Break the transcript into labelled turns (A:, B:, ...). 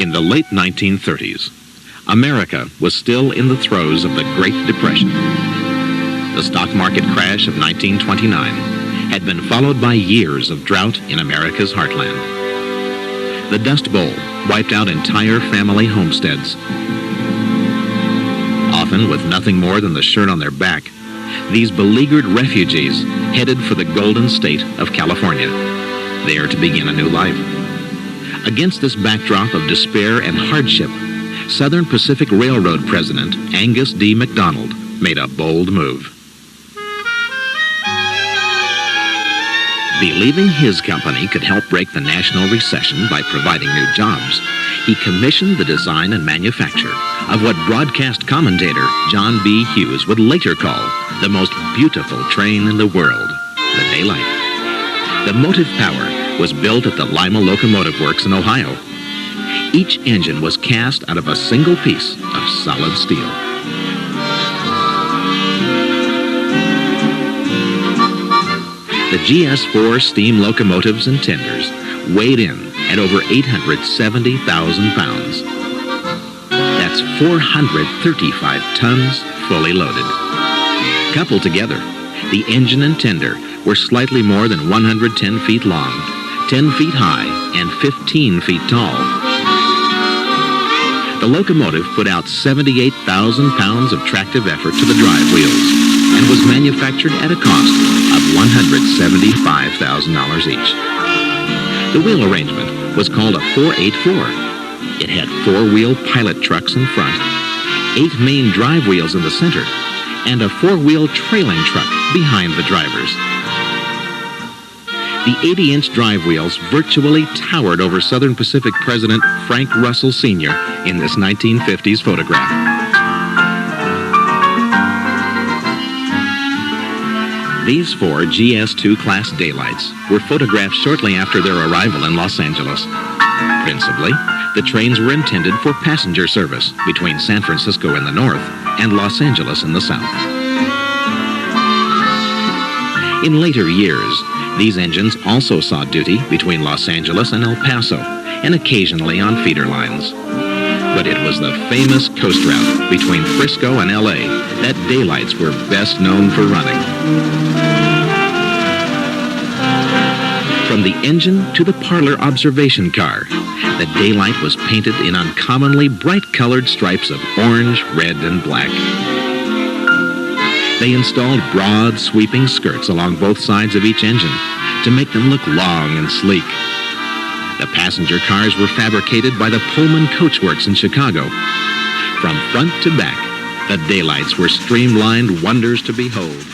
A: In the late 1930s, America was still in the throes of the Great Depression. The stock market crash of 1929 had been followed by years of drought in America's heartland. The Dust Bowl wiped out entire family homesteads. Often with nothing more than the shirt on their back, these beleaguered refugees headed for the Golden State of California, there to begin a new life. Against this backdrop of despair and hardship, Southern Pacific Railroad President Angus D. MacDonald made a bold move. Believing his company could help break the national recession by providing new jobs, he commissioned the design and manufacture of what broadcast commentator John B. Hughes would later call the most beautiful train in the world, the Daylight. The motive power was built at the Lima Locomotive Works in Ohio. Each engine was cast out of a single piece of solid steel. The GS4 steam locomotives and tenders weighed in at over 870,000 pounds. That's 435 tons fully loaded. Coupled together, the engine and tender were slightly more than 110 feet long, 10 feet high, and 15 feet tall. The locomotive put out 78,000 pounds of tractive effort to the drive wheels and was manufactured at a cost of $175,000 each. The wheel arrangement was called a 484. It had four-wheel pilot trucks in front, 8 main drive wheels in the center, and a 4-wheel trailing truck behind the drivers. The 80-inch drive wheels virtually towered over Southern Pacific President Frank Russell Sr. in this 1950s photograph. These 4 GS2 class Daylights were photographed shortly after their arrival in Los Angeles. Principally, the trains were intended for passenger service between San Francisco in the north and Los Angeles in the south. In later years, these engines also saw duty between Los Angeles and El Paso, and occasionally on feeder lines. But it was the famous coast route between Frisco and L.A. that Daylights were best known for running. From the engine to the parlor observation car, the Daylight was painted in uncommonly bright-colored stripes of orange, red, and black. They installed broad, sweeping skirts along both sides of each engine to make them look long and sleek. The passenger cars were fabricated by the Pullman Coach Works in Chicago. From front to back, the Daylights were streamlined wonders to behold.